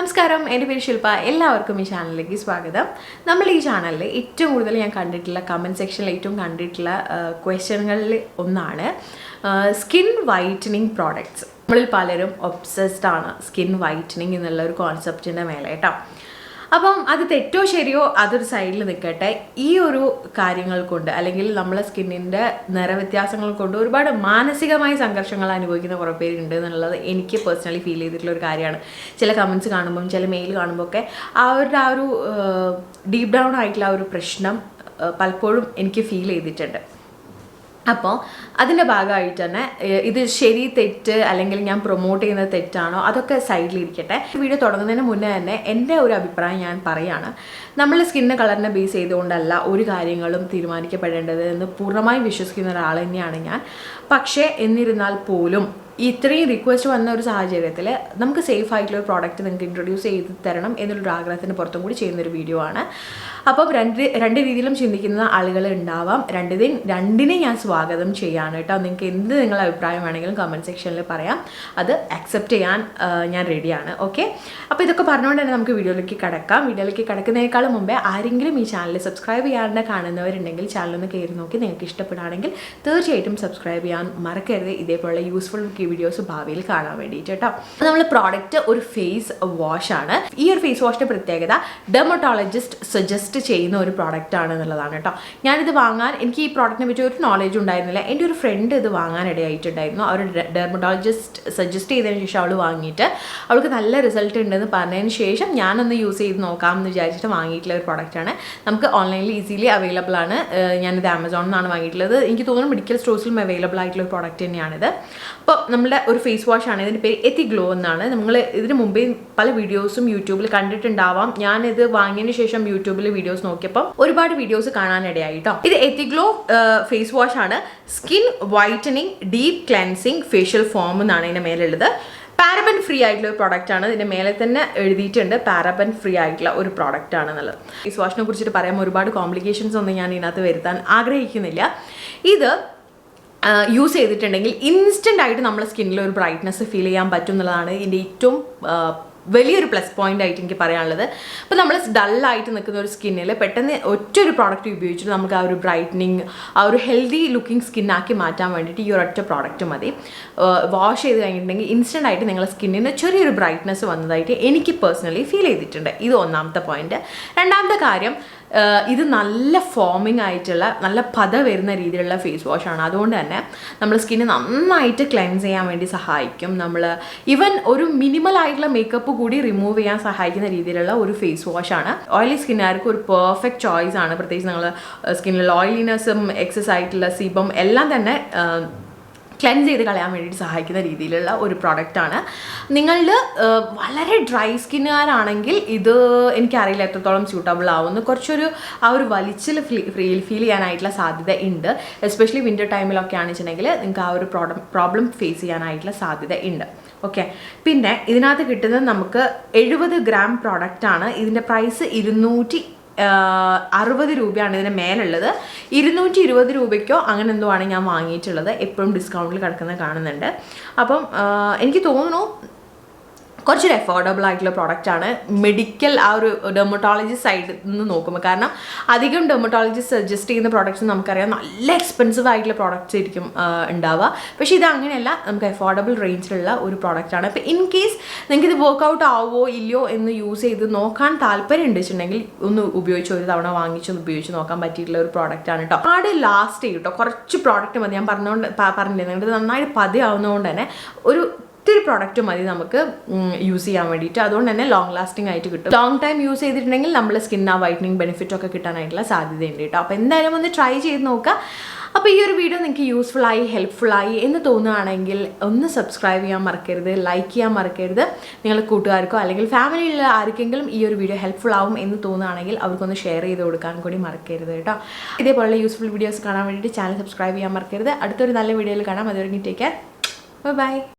നമസ്കാരം, എൻ്റെ പേര് ശില്പ. എല്ലാവർക്കും ഈ ചാനലിലേക്ക് സ്വാഗതം. നമ്മൾ ഈ ചാനലിൽ ഏറ്റവും കൂടുതൽ ഞാൻ കണ്ടിട്ടുള്ള കമൻറ്റ് സെക്ഷനിൽ ഏറ്റവും കണ്ടിട്ടുള്ള ക്വസ്റ്റ്യനുകളിൽ ഒന്നാണ് സ്കിൻ വൈറ്റനിങ് പ്രോഡക്ട്സ്. നമ്മളിൽ പലരും ഒബ്സസ്ഡ് ആണ് സ്കിൻ വൈറ്റനിങ് എന്നുള്ള ഒരു കോൺസെപ്റ്റിൻ്റെ മേലെ കേട്ടോ. അപ്പം അത് തെറ്റോ ശരിയോ അതൊരു സൈഡിൽ നിൽക്കട്ടെ. ഈ ഒരു കാര്യങ്ങൾ കൊണ്ട് അല്ലെങ്കിൽ നമ്മളെ സ്കിന്നിൻ്റെ നിറവ്യത്യാസങ്ങൾ കൊണ്ട് ഒരുപാട് മാനസികമായ സംഘർഷങ്ങൾ അനുഭവിക്കുന്ന കുറേ പേരുണ്ട് എന്നുള്ളത് എനിക്ക് പേഴ്സണലി ഫീൽ ചെയ്തിട്ടുള്ള ഒരു കാര്യമാണ്. ചില കമൻറ്റ്സ് കാണുമ്പം ചില മെയിൽ കാണുമ്പോൾ ഒക്കെ അവരുടെ ആ ഒരു ഡീപ്പ് ഡൗൺ ആയിട്ടുള്ള ആ ഒരു പ്രശ്നം പലപ്പോഴും എനിക്ക് ഫീൽ ചെയ്തിട്ടുണ്ട്. അപ്പോൾ അതിൻ്റെ ഭാഗമായിട്ട് തന്നെ ഇത് ശരി തെറ്റ് അല്ലെങ്കിൽ ഞാൻ പ്രൊമോട്ട് ചെയ്യുന്നത് തെറ്റാണോ അതൊക്കെ സൈഡിലിരിക്കട്ടെ. വീഡിയോ തുടങ്ങുന്നതിന് മുന്നേ തന്നെ എൻ്റെ ഒരു അഭിപ്രായം ഞാൻ പറയുകയാണ്. നമ്മൾ സ്കിന്നിൻ്റെ കളറിനെ ബേസ് ചെയ്തുകൊണ്ടല്ല ഒരു കാര്യങ്ങളും തീരുമാനിക്കപ്പെടേണ്ടത് എന്ന് പൂർണ്ണമായും വിശ്വസിക്കുന്ന ഒരാൾ തന്നെയാണ് ഞാൻ. പക്ഷേ എന്നിരുന്നാൽ പോലും ഇത്രയും റിക്വസ്റ്റ് വന്ന ഒരു സാഹചര്യത്തിൽ നമുക്ക് സേഫ് ആയിട്ടുള്ള ഒരു പ്രോഡക്റ്റ് നിങ്ങൾക്ക് ഇൻട്രൊഡ്യൂസ് ചെയ്ത് തരണം എന്നുള്ളൊരു ആഗ്രഹത്തിന് പുറത്തും കൂടി ചെയ്യുന്നൊരു വീഡിയോ ആണ്. അപ്പം രണ്ട് രീതിയിലും ചിന്തിക്കുന്ന ആളുകൾ ഉണ്ടാവാം. രണ്ടിനെ ഞാൻ സ്വാഗതം ചെയ്യാണ് കേട്ടോ. നിങ്ങൾക്ക് എന്ത് നിങ്ങളുടെ അഭിപ്രായം വേണമെങ്കിലും കമൻറ്റ് സെക്ഷനിൽ പറയാം. അത് അക്സെപ്റ്റ് ചെയ്യാൻ ഞാൻ റെഡിയാണ്. ഓക്കെ, അപ്പോൾ ഇതൊക്കെ പറഞ്ഞുകൊണ്ട് തന്നെ നമുക്ക് വീഡിയോയിലേക്ക് കടക്കാം. വീഡിയോയിലേക്ക് കടക്കുന്നതിനേക്കാളും മുമ്പേ ആരെങ്കിലും ഈ ചാനൽ സബ്സ്ക്രൈബ് ചെയ്യാണ്ട് കാണുന്നവരുണ്ടെങ്കിൽ ചാനലൊന്ന് കയറി നോക്കി നിങ്ങൾക്ക് ഇഷ്ടപ്പെടുകയാണെങ്കിൽ തീർച്ചയായിട്ടും സബ്സ്ക്രൈബ് ചെയ്യാൻ മറക്കരുത്. ഇതേപോലെ യൂസ്ഫുൾ വീഡിയോസ് ഭാവിയിൽ കാണാൻ വേണ്ടിയിട്ട് കേട്ടോ. നമ്മൾ പ്രോഡക്റ്റ് ഒരു ഫേസ് വാഷ് ആണ്. ഈ ഒരു ഫേസ് വാഷിന്റെ പ്രത്യേകത ഡെർമറ്റോളജിസ്റ്റ് സജസ്റ്റ് ചെയ്യുന്ന ഒരു പ്രോഡക്റ്റ് ആണ് എന്നുള്ളതാണ് കേട്ടോ. ഞാനിത് വാങ്ങാൻ എനിക്ക് ഈ പ്രോഡക്റ്റിനെ പറ്റി ഒരു നോളേജ് ഉണ്ടായിരുന്നില്ല. എൻ്റെ ഒരു ഫ്രണ്ട് ഇത് വാങ്ങാൻ ഇടയായിട്ടുണ്ടായിരുന്നു. അവർ ഡെർമറ്റോളജിസ്റ്റ് സജസ്റ്റ് ചെയ്തതിന് ശേഷം അവൾ വാങ്ങിയിട്ട് അവൾക്ക് നല്ല റിസൾട്ട് ഉണ്ടെന്ന് പറഞ്ഞതിന് ശേഷം ഞാനൊന്ന് യൂസ് ചെയ്ത് നോക്കാം എന്ന് വിചാരിച്ചിട്ട് വാങ്ങിയിട്ടുള്ള ഒരു പ്രോഡക്റ്റാണ്. നമുക്ക് ഓൺലൈനിൽ ഈസിലി അവൈലബിൾ ആണ്. ഞാനിത് ആമസോണിൽ നിന്നാണ് വാങ്ങിയിട്ടുള്ളത്. എനിക്ക് തോന്നുന്നു മെഡിക്കൽ സ്റ്റോഴ്സിലും അവൈലബിൾ ആയിട്ടുള്ള ഒരു പ്രോഡക്റ്റ് തന്നെയാണിത്. അപ്പോൾ നമ്മുടെ ഒരു ഫേസ് വാഷ് ആണ്. ഇതിൻ്റെ പേര് എത്തിഗ്ലോ എന്നാണ്. നമ്മൾ ഇതിന് മുമ്പേ പല വീഡിയോസും യൂട്യൂബിൽ കണ്ടിട്ടുണ്ടാവാം. ഞാനിത് വാങ്ങിയതിന് ശേഷം യൂട്യൂബിൽ വീഡിയോസ് നോക്കിയപ്പോൾ ഒരുപാട് വീഡിയോസ് കാണാനിടയായി കേട്ടോ. ഇത് എത്തിഗ്ലോ ഫേസ് വാഷ് ആണ്. Skin whitening deep cleansing facial form എന്നാണ് ഇതിൻ്റെ മേലുള്ളത്. പാരബൻ ഫ്രീ ആയിട്ടുള്ള ഒരു പ്രോഡക്റ്റ് ആണ്. ഇതിൻ്റെ മേലെ തന്നെ എഴുതിയിട്ടുണ്ട് പാരബൻ ഫ്രീ ആയിട്ടുള്ള ഒരു പ്രോഡക്റ്റ് ആണെന്നുള്ളത്. ഫേസ് വാഷിനെ കുറിച്ചിട്ട് പറയാൻ ഒരുപാട് കോംപ്ലിക്കേഷൻസ് ഒന്നും ഞാൻ ഇതിനകത്ത് വരുത്താൻ ആഗ്രഹിക്കുന്നില്ല. ഇത് യൂസ് ചെയ്തിട്ടുണ്ടെങ്കിൽ ഇൻസ്റ്റൻ്റ് ആയിട്ട് നമ്മുടെ സ്കിന്നിൽ ഒരു ബ്രൈറ്റ്നസ് ഫീൽ ചെയ്യാൻ പറ്റും എന്നുള്ളതാണ് ഇതിൻ്റെ ഏറ്റവും വലിയൊരു പ്ലസ് പോയിന്റ് ആയിട്ട് എനിക്ക് പറയാനുള്ളത്. അപ്പോൾ നമ്മൾ ഡള്ളായിട്ട് നിൽക്കുന്ന ഒരു സ്കിന്നിൽ പെട്ടെന്ന് ഒറ്റൊരു പ്രോഡക്റ്റ് ഉപയോഗിച്ചിട്ട് നമുക്ക് ആ ഒരു ബ്രൈറ്റനിങ് ആ ഒരു ഹെൽത്തി ലുക്കിംഗ് സ്കിന്നാക്കി മാറ്റാൻ വേണ്ടിയിട്ട് ഈ ഒരൊറ്റ പ്രോഡക്റ്റ് മതി. വാഷ് ചെയ്ത് കഴിഞ്ഞിട്ടുണ്ടെങ്കിൽ ഇൻസ്റ്റൻ്റ് ആയിട്ട് നിങ്ങളുടെ സ്കിന്നിന് ചെറിയൊരു ബ്രൈറ്റ്നസ് വന്നതായിട്ട് എനിക്ക് പേഴ്സണലി ഫീൽ ചെയ്തിട്ടുണ്ട്. ഇത് ഒന്നാമത്തെ പോയിന്റ്. രണ്ടാമത്തെ കാര്യം, ഇത് നല്ല ഫോമിങ് ആയിട്ടുള്ള നല്ല പത വരുന്ന രീതിയിലുള്ള ഫേസ് വാഷാണ്. അതുകൊണ്ട് തന്നെ നമ്മൾ സ്കിന്ന് നന്നായിട്ട് ക്ലെൻസ് ചെയ്യാൻ വേണ്ടി സഹായിക്കും. നമ്മൾ ഈവൻ ഒരു മിനിമൽ ആയിട്ടുള്ള മേക്കപ്പ് കൂടി റിമൂവ് ചെയ്യാൻ സഹായിക്കുന്ന രീതിയിലുള്ള ഒരു ഫേസ് വാഷാണ്. ഓയിലി സ്കിന്നുകാർക്ക് ഒരു പെർഫെക്റ്റ് ചോയ്സ് ആണ്. പ്രത്യേകിച്ച് നിങ്ങൾ സ്കിന്നിലുള്ള ഓയിലിനെസ്സും എക്സസ് ആയിട്ടുള്ള സീബം എല്ലാം തന്നെ ക്ലെൻസ് ചെയ്ത് കളയാൻ വേണ്ടിയിട്ട് സഹായിക്കുന്ന രീതിയിലുള്ള ഒരു പ്രോഡക്റ്റാണ്. നിങ്ങളിൽ വളരെ ഡ്രൈ സ്കിന്നുകാരാണെങ്കിൽ ഇത് എനിക്കറിയില്ല എത്രത്തോളം സ്യൂട്ടബിൾ ആവുമെന്ന്. കുറച്ചൊരു ആ ഒരു വലിച്ചിൽ ഫീൽ ചെയ്യാനായിട്ടുള്ള സാധ്യത ഉണ്ട്. എസ്പെഷ്യലി വിൻ്റർ ടൈമിലൊക്കെ ആണെന്നുവെച്ചിട്ടുണ്ടെങ്കിൽ നിങ്ങൾക്ക് ആ ഒരു പ്രോബ്ലം ഫേസ് ചെയ്യാനായിട്ടുള്ള സാധ്യത ഉണ്ട്. ഓക്കെ, പിന്നെ ഇതിനകത്ത് കിട്ടുന്നത് നമുക്ക് 70 ഗ്രാം പ്രോഡക്റ്റാണ്. ഇതിൻ്റെ പ്രൈസ് 260 രൂപയാണ് ഇതിന് മേലുള്ളത്. 220 രൂപയ്ക്കോ അങ്ങനെ എന്തോ ആണ് ഞാൻ വാങ്ങിയിട്ടുള്ളത്. എപ്പോഴും ഡിസ്കൗണ്ടിൽ കിടക്കുന്നത് കാണുന്നുണ്ട്. അപ്പം എനിക്ക് തോന്നുന്നു കുറച്ചൊരു അഫോർഡബിൾ ആയിട്ടുള്ള പ്രോഡക്റ്റാണ് മെഡിക്കൽ ആ ഒരു ഡെർമറ്റോളജി സൈഡിൽ നിന്ന് നോക്കുമ്പോൾ. കാരണം അധികം ഡെർമറ്റോളജിസ്റ്റ് സജസ്റ്റ് ചെയ്യുന്ന പ്രോഡക്റ്റ്സ് നമുക്കറിയാം നല്ല എക്സ്പെൻസീവ് ആയിട്ടുള്ള പ്രോഡക്റ്റ്സ് ആയിരിക്കും ഉണ്ടാവുക. പക്ഷേ ഇത് അങ്ങനെയല്ല, നമുക്ക് അഫോർഡബിൾ റേഞ്ചിലുള്ള ഒരു പ്രോഡക്റ്റാണ്. അപ്പോൾ ഇൻ കേസ് നിങ്ങൾക്ക് ഇത് വർക്കൗട്ട് ആവുമോ ഇല്ലയോ എന്ന് യൂസ് ചെയ്ത് നോക്കാൻ താല്പര്യം ഉണ്ടെന്നുണ്ടെങ്കിൽ ഒന്ന് ഉപയോഗിച്ച് ഒരു തവണ വാങ്ങിച്ചൊന്ന് ഉപയോഗിച്ച് നോക്കാൻ പറ്റിയിട്ടുള്ള ഒരു പ്രോഡക്റ്റാണ് കേട്ടോ. ഒരുപാട് ലാസ്റ്റ് ചെയ്യും കേട്ടോ. കുറച്ച് പ്രോഡക്റ്റ് മതി. ഞാൻ പറഞ്ഞില്ലേ ഇത് നന്നായിട്ട് പതിയാവുന്നതുകൊണ്ട് തന്നെ ഒത്തിരി പ്രോഡക്റ്റ് മതി നമുക്ക് യൂസ് ചെയ്യാൻ വേണ്ടിയിട്ട്. അതുകൊണ്ട് തന്നെ ലോങ് ലാസ്റ്റിംഗ് ആയിട്ട് കിട്ടും. ലോങ് ടൈം യൂസ് ചെയ്തിട്ടുണ്ടെങ്കിൽ നമ്മുടെ സ്കിൻ ആ വൈറ്റനിങ് ബെനിഫിറ്റ് ഒക്കെ കിട്ടാനായിട്ടുള്ള സാധ്യതയുണ്ട് കേട്ടോ. അപ്പോൾ എന്തായാലും ഒന്ന് ട്രൈ ചെയ്ത് നോക്കുക. അപ്പോൾ ഈ ഒരു വീഡിയോ നിങ്ങൾക്ക് യൂസ്ഫുള്ളായി ഹെൽപ്ഫുള്ളായി എന്ന് തോന്നുകയാണെങ്കിൽ ഒന്ന് സബ്സ്ക്രൈബ് ചെയ്യാൻ മറക്കരുത്, ലൈക്ക് ചെയ്യാൻ മറക്കരുത്. നിങ്ങളുടെ കൂട്ടുകാർക്കോ അല്ലെങ്കിൽ ഫാമിലിയിലുള്ള ആർക്കെങ്കിലും ഈ ഒരു വീഡിയോ ഹെൽപ്ഫുൾ ആവും എന്ന് തോന്നുകയാണെങ്കിൽ അവർക്കൊന്ന് ഷെയർ ചെയ്ത് കൊടുക്കാൻ കൂടി മറക്കരുത് കേട്ടോ. ഇതേപോലുള്ള യൂസ്ഫുൾ വീഡിയോസ് കാണാൻ വേണ്ടിയിട്ട് ചാനൽ സബ്സ്ക്രൈബ് ചെയ്യാൻ മറക്കരുത്. അടുത്തൊരു നല്ല വീഡിയോയിൽ കാണാം. അതുവരെ ടേക്ക് കെയർ, ബൈ.